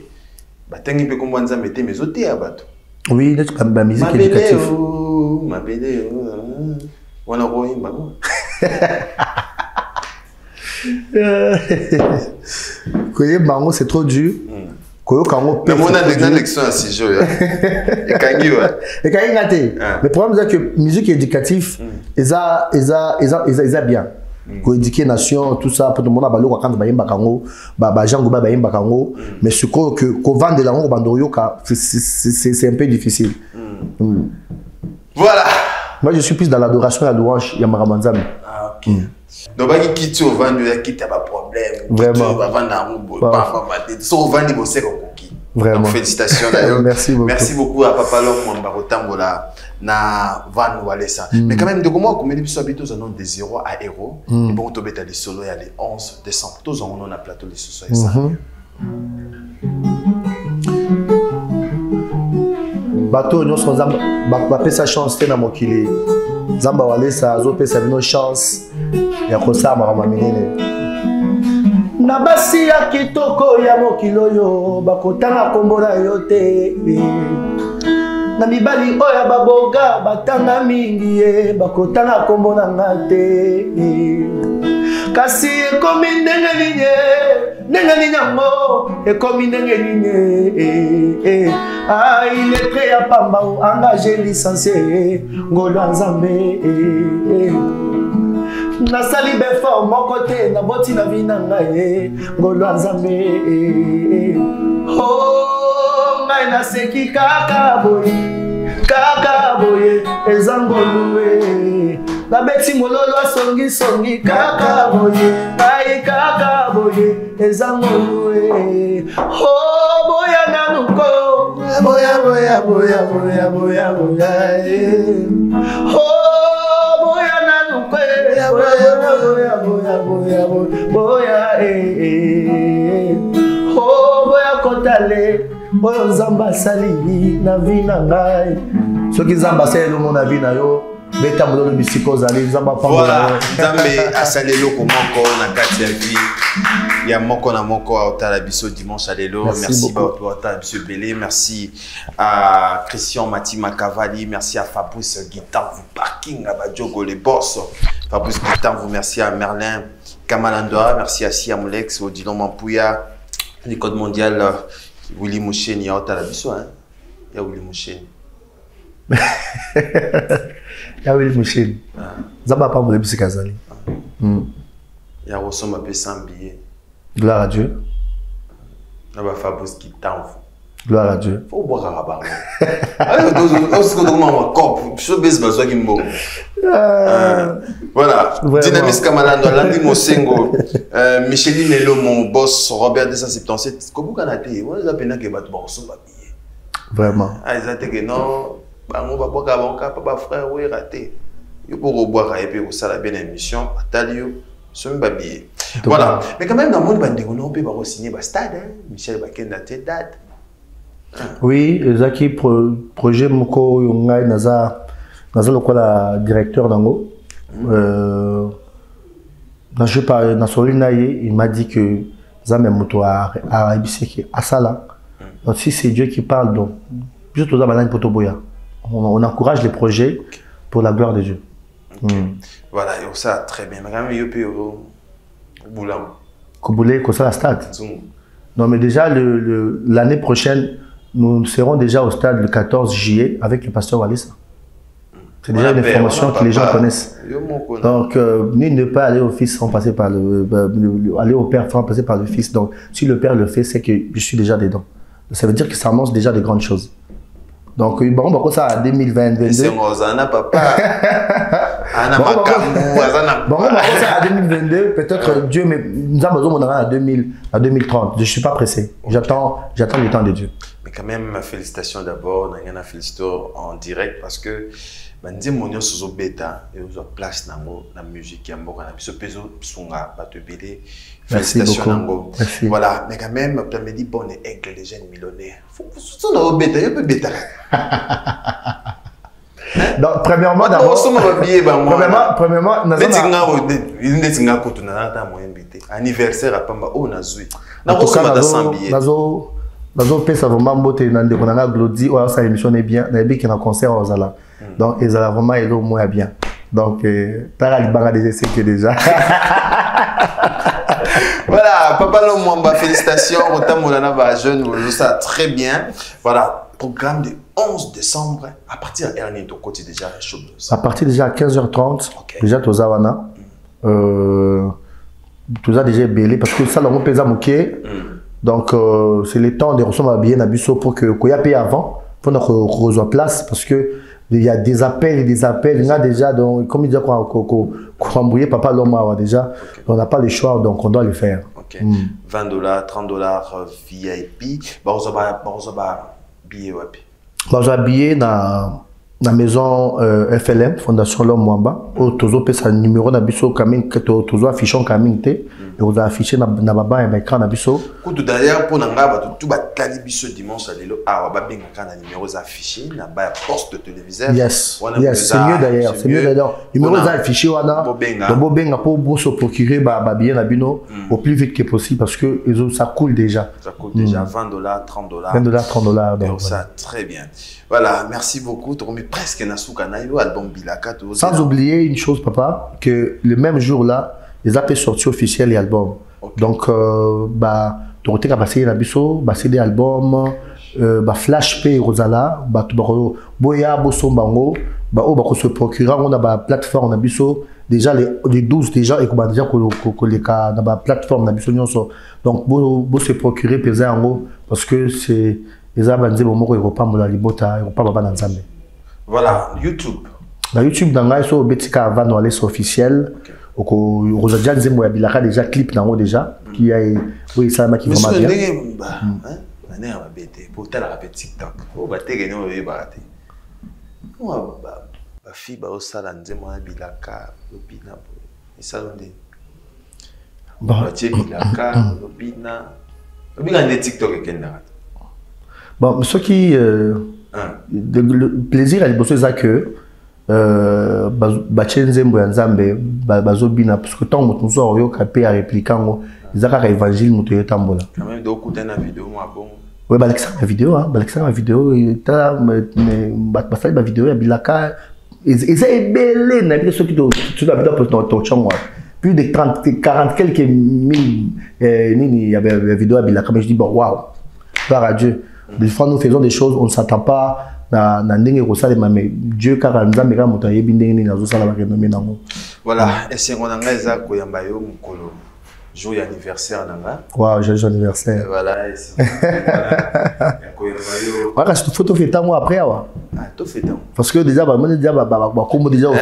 batangi pe comme en Zambie mais autres à bateau. Oui, la musique éducative. Ma BD, on a rohim bago. Koye Bango, c'est trop dur. Koyo Kango. Mais on a des élections à 6 jours. Et Kangi, ouais. Et Kangi gâté. Mais le problème, c'est que musique éducative, ils a bien. Ko éduquer nation, tout ça, pour tout le monde a balou quand bayimba Kango, Jango bayimba Kango. Mais ce que vendre la langue bandorio, c'est un peu difficile. Voilà. Moi, je suis plus dans l'adoration et la louange, Yamara Manzami. Ah, ok. Donc, il quitte au vent, il quitte pas problème. Vraiment. Vraiment. Donc, félicitations d'ailleurs. Merci beaucoup. Merci beaucoup à Papa Lom Mbarotambola na Van Walesa. Mais quand même, de comment on met des habitudes au nom de 0 à héros. Et bon, on les solos il y a les 11 décembre. Tous on a plateau les solos et ça. Bateau, nous sommes Zamba, sa chance, c'est dans mon kilé. Zamba Walesa, Zopé, ça une chance. Il y a ça, ma minine. Nabasi ya kitoko ya mokilo yo, bakotanga kombola yote. Na mibali oya baboga, batanga mingi ye, bakotanga kombola ngate. Kasi ekomi ndenge ninye mo, ekomi ndenge ninye. Ah, il est prêt à pamba ou engagé licencié, ngolo nzambe. Nasali befort mon côté, na boti na vina ngaye, ngolo nzambe. Oh, ngai na seki kaka boye, ezangolue. Na beti mololo songi kaka boye, ngai kaka boye, ezangolue. Oh, boya nanuko, boya. Oh, boya nanuko, boya. Oh, boya kotale, boya zamba sali na vina ngai. Soki zamba sali no na vina yo. Beta modolo bisiko zali zamba pambo. Voilà, Nzambe asalelo komoko na kati ya vie. Ya moko na moko a otala biso dimanche alelo. Merci beaucoup à Monsieur Belé, merci à Christian Matima Cavalli, merci à Fabrice Guitan, vous parking à Badjogo les boss. Fabrice Guitan, vous merci à Merlin Kamalandoa, merci à Siam Lex, Odilon Mampouya, les codes mondial Willy Mouchen, il y a otala biso hein. Il y a Willy Mouchen. Yaweli Mouchen. Zamba pas mon bisika zali. Ya ressemble un peu sans billet. Gloire à Dieu. On va Fabrice qui t'envoie. Gloire à Dieu. Faut boire à rabat. Voilà. Dynamis Kamalando, Landy Mosengo, Micheline Elo, mon boss, Robert 277. Comment on a dit? On a appelé que battre bon son billet. Vraiment. Ah, ils ont dit que non. On va boire avant papa frère oui raté. Il faut boire et puis ça la belle émission. Talio, c'est un babier. Voilà. Mais quand même dans le monde bandé on peut pas signer stade Michel Bakenda tête date. Oui, Zaki projet moko ngai naza lokola directeur dango. Dans je parle dans Solinaye, il m'a dit que Zamé moto a Ibiseki à Sala. Donc si c'est Dieu qui parle donc juste aux abalans potoboya. On encourage les projets pour la gloire de Dieu. Voilà, et ça très bien. Mais quand même, il y a Boulam. Koboulé, comme ça, la stade. Non, mais déjà, l'année prochaine, nous serons déjà au stade le 14 juillet avec le pasteur Walisa. C'est déjà une information que les gens connaissent. Donc, nul ne peut aller au Fils sans passer par aller au Père sans passer par le Fils. Donc, si le Père le fait, c'est que je suis déjà dedans. Ça veut dire que ça annonce déjà de grandes choses. Donc, bon, on va ça à 2022. C'est Rosana, papa. Anna Makamou, bon, on va ça à 2022. Peut-être Dieu, mais nous avons besoin à 2030. Je ne suis pas pressé. J'attends le temps de Dieu. Mais quand même, félicitations d'abord. On a félicité en direct parce que Bandi monyo sozo beta et aux place nango la musique ya mboka na biso peso sunga bato belé. Félicitations nango. Voilà, mais quand même tu me dit bon aigle les jeunes millionnaires. Faut sono beta, il peut beta. Donc premièrement d'abord premièrement anniversaire à Pamba oh nazui. Nazo pesa vraiment mbote na ndeko na Glody ou ça émission est bien na bi qui na concert aux ala. Donc ils ala vraiment elo moins bien. Donc para libanga déjà c'est que déjà. Voilà, Papa Lomwamba, félicitations, Otamolana va jeune, vous ça très bien. Voilà, programme du 11 décembre, à partir de l'année de côté déjà, à partir déjà à 15h30, okay. Déjà Tozawana. Tout ça déjà belé parce que ça l'on pèse à moquer. Donc c'est le temps de recevoir bien Nabiso pour que qu'on y a payé avant, pour qu'on reçoive place parce que il y a des appels et des appels. Il y a déjà, donc, comme il dit qu'on embrouillé Papa Loma déjà, okay. On n'a pas le choix, donc on doit le faire. Okay. $20, $30 VIP. On va billet wapi. On va billet dans la maison FLM, Fondation L'Homme Mwamba. Où toujours pèse un numéro d'abisso camin que toujours affichons camin te. Et vous affichez na baba et écran d'abisso. Tout d'ailleurs pour n'anga tout batali bisso dimanche à l'élo. Ah va bien quand un numéro affiché na ba poste de téléviseur. Yes. Yes, c'est mieux d'ailleurs. C'est mieux d'ailleurs. Numéro affiché wana. Le benga pour se procurer ba bien na bino au plus vite que possible parce que ça coule déjà. Ça coûte déjà $20, $30. $20, $30. Donc ça très bien. Voilà, merci beaucoup. Tu remets presque Nasuka Nailo, album Bilaka. Sans oublier une chose, papa, que le même jour-là, les appels sortis officiels et albums. Okay. Donc, tu as passé la biso, CD album, Flash Pay Rosala, Boya, Bosombango, on se procure, on a la plateforme, on a biso, déjà les 12 déjà, et déjà que les cas, on a la plateforme, on a biso. Donc, on se procurer parce que c'est. Voilà, YouTube. Dans YouTube, dans la Betika avant aller sur officiel. Rosadia Nzembo ya Bilaka déjà clip dans déjà qui a oui ça m'a qui vraiment bien. Mais on va bêter pour telle rapide TikTok. Oh bah t'es gagné on va barater. Oh bah fille bah au salon Nzembo ya Bilaka lobina et salon de. Bah t'es Bilaka lobina. Lobina de TikTok et Kenda. Bon, ce qui le plaisir à l'imposer c'est que Bachenzembo Nzambe bazobina parce que tant que nous aurions capé à répliquer ils ont un évangile nous te tambola. Quand même donc écouter la vidéo moi bon. Oui balexer la vidéo hein balexer la vidéo ta mais basali la vidéo ya Bilaka ils est belé na bien ce qui tu dois dans ton champ plus de 30 40 quelques mille il y avait la vidéo à Bilaka mais je dis bon waouh par à Dieu. Des fois, nous faisons des choses, on ne s'attend pas à mais Dieu, car nous avons voilà, et c'est un jour d'anniversaire. Waouh, joyeux anniversaire. Voilà, et c'est voilà, je te photo fait tant après. Ah, tout fait tant. Parce que déjà, comme déjà,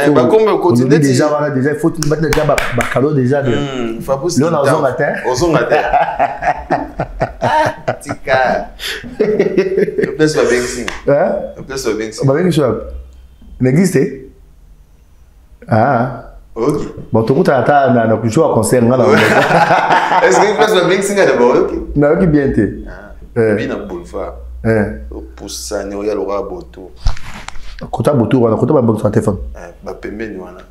il faut déjà cadeau déjà de. Là, on a matin. Tika. Le plus soit bien signe. Hein? Le plus soit bien signe. Bah bien sûr. Il existe. Ah. Ok. Bon, tout le monde a un jour à concert. Est-ce que le plus soit bien signe d'abord? Ok. Non, ok bien été. Bien un boulevard. Pour ça, il y a l'aura boto. Kota boto, on a kota bon sur téléphone. Bah pembe nous ana.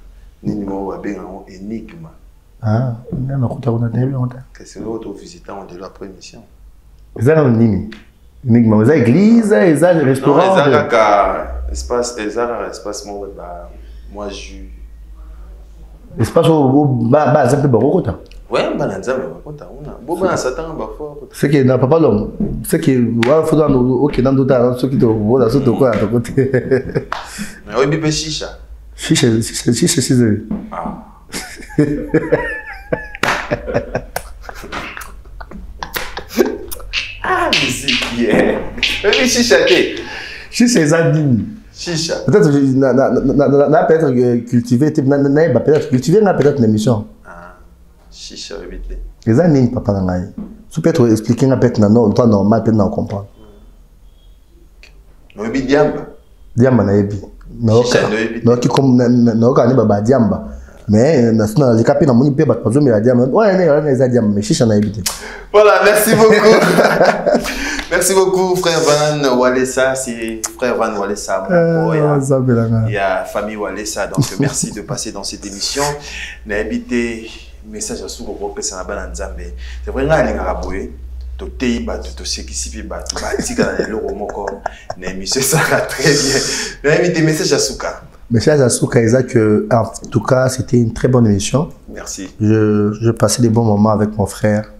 Ni numéro va bien en énigme. Ah, on a kota on a bien on a. Qu'est-ce que l'autre visitant on de la prémission? Ils ont nini. Énigme, ils ont église, ils ont restaurant. Ils ont espace moi je espace au bas ça peut pas kota. Ouais, bananza mais kota on a. Bon ben Satan ba fois. C'est que n'a pas l'homme. C'est que ouais faut dans OK dans d'autres dans ce qui te voilà ce quoi à côté. Mais oui bébé chicha. Chicha. Ah. Ah, mais c'est bien. Mais chicha, chicha, c'est zadine. Chicha. Peut-être peut-être cultiver, peut-être cultiver, peut-être une émission. Ah, chicha, éviter. Les années, papa, nangai. Tu peux être expliquer un peu non, toi normal, peut-être non comprendre. Mais diamba. Diamba na ebi. non qui comme non quand on baba diamba mais na les capés na moni pe ba pazo me la diamba ouais ne za diamba mais chicha na éviter. Voilà, merci beaucoup. Merci beaucoup frère Van Walesa, c'est frère Van Walesa. Il y a famille Walesa, donc merci de passer dans cette émission. Na éviter message à sous groupe ça na bana nzambe. C'est vrai nga linga raboé. To tei ba to sekisipi ba to ba tika na lelo moko na émission ça va très bien. Na éviter message à Souka. Message à Souka Isaac que en tout cas c'était une très bonne émission. Merci. Je passais des bons moments avec mon frère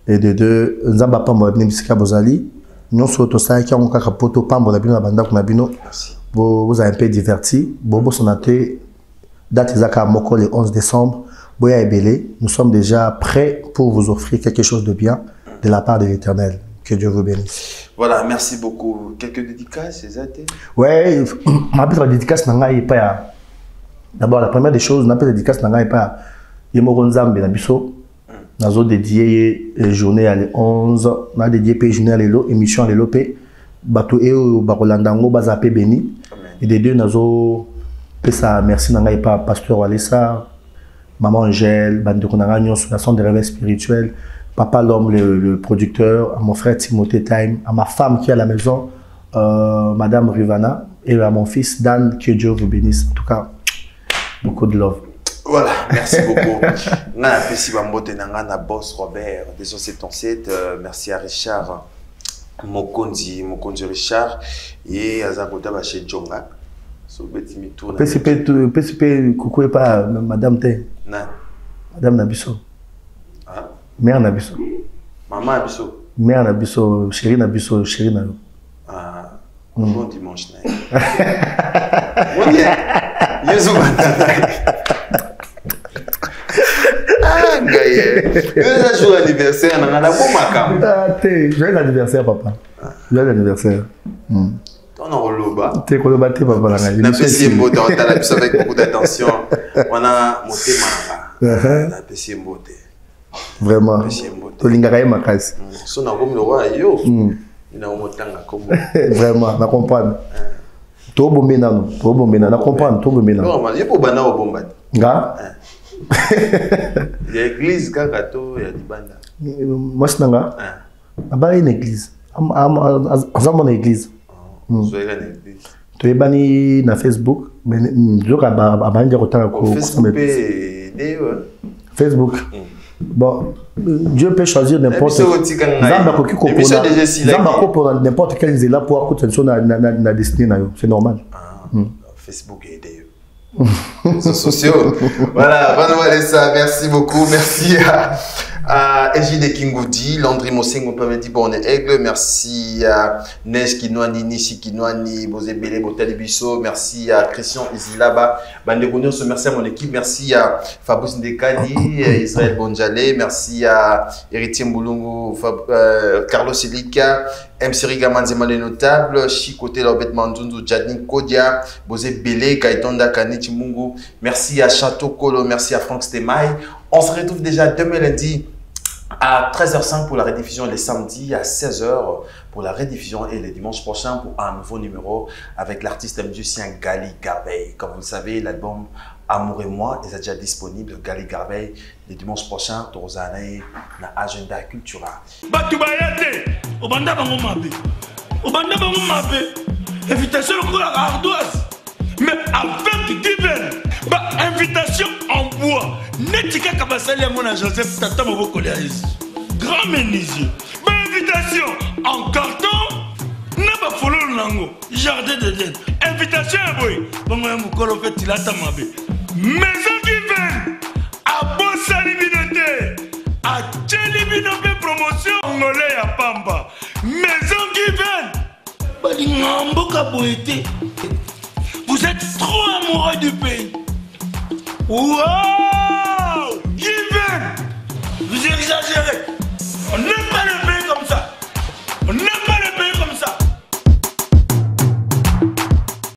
et de deux nzamba pa mo bisika bozali. Nous sommes tous ça qui ont kaka poto pambo na bino na banda kuna bino. Merci. Vous avez un peu diverti. Bobo sonate date Isaac moko le 11 décembre. Boya Ebele, nous sommes déjà prêts pour vous offrir quelque chose de bien de la part de l'Éternel. Que Dieu vous bénisse. Voilà, merci beaucoup. Quelques dédicaces, c'est ça? Ouais, ma petite dédicace n'a pas. D'abord, la première des choses, ma petite dédicace n'a pas. Yemoronzambe na biso. Nous avons dédié journée à 11, nous avons dédié journée à l'émission à l'élopé. Bato eo barolandango bazapé béni. Et des deux, nous avons ça merci n'a pas pasteur Walesa, maman Angèle, Bandekonagagnon sur la sonde de réveil spirituel. Papa l'homme, le producteur, à mon frère Timothée Time, à ma femme qui est à la maison, Madame Rivana, et à mon fils Dan, que Dieu vous bénisse. En tout cas, beaucoup de love. Voilà, merci beaucoup. Merci à Boss Robert, 277. Merci à Richard Mokonzi Richard et à Zagota chez Djonga. PCP, coucou pas Madame Te. Madame Nabiso. Mère Nabiso. Maman Nabiso. Mère Nabiso, chérie Nabiso, chérie Nabiso. Ah, bon dimanche. Oui, Jésus ah, Gaïe. Joyeux anniversaire, on a la bonne macam. Joyeux anniversaire, papa. Joyeux anniversaire. On a roloba. T'es roloba, t'es papa. On a apprécié un mot, on a apprécié avec beaucoup d'attention. On a monté ma. On a apprécié un mot. Vraiment. Tolingaraye makasi. So na comme le roi yo. Ina omotanga comme. Vraiment, na comprendre. To bombena no, to bombena, na comprendre, to bombena. Non, mais il faut bana au bomba. Nga? L'église kakato ya dibanda. Moi c'est nga. Aba une église. Azama na église. So ega na église. To ebani na Facebook, mais nzoka abanja kotanga ko Facebook. Bon, Dieu peut choisir n'importe n'importe quel zéla pour écouter na destinée. C'est normal. Facebook est aidé. Réseaux sociaux. Voilà, Van Walesa, merci beaucoup. Merci à Ejide Kingoudi, Landry Mosengo, Pamedi Borne Aigle. Merci à Neige Kinouani, Nishi Kinouani, Bozebele Botali Bisso. Merci à Christian Isilaba. Merci à mon équipe. Merci à Fabrice Ndekani, Israël Bonjale. Merci à Héritier Mboulungu, Carlos Elika, M. Seriga Manzema les notables, Chikote Lobet Mandundu, Jadin Kodia, Bozebele, Kaitonda Kanichi Mungu. Merci à Château Kolo, merci à Franck Stemay. On se retrouve déjà demain lundi à 13h05 pour la rediffusion, les samedis à 16h pour la rediffusion et le dimanche prochain pour un nouveau numéro avec l'artiste musicien Gali Garveille. Comme vous le savez, l'album Amour et moi est déjà disponible. Gali Garveille, le dimanche prochain, Torozane, na agenda culturel. Invitation à ardoise, mais avec divers. Invitation en bois. Netika Kabasali à mon Joseph Tata Mobokoliaïs. Grand menuisier. Invitation en carton. N'a pas follow Nango. Jardin de Zen. Invitation à boy. Bon, Moukolo fait il a tamabé. Maison qui vient. À Bossa Libinoté. À Tchelibinoté promotion. Angolais à Pamba. Maison qui vient. Balingambo Kaboété. Vous êtes trop amoureux du pays. Wow!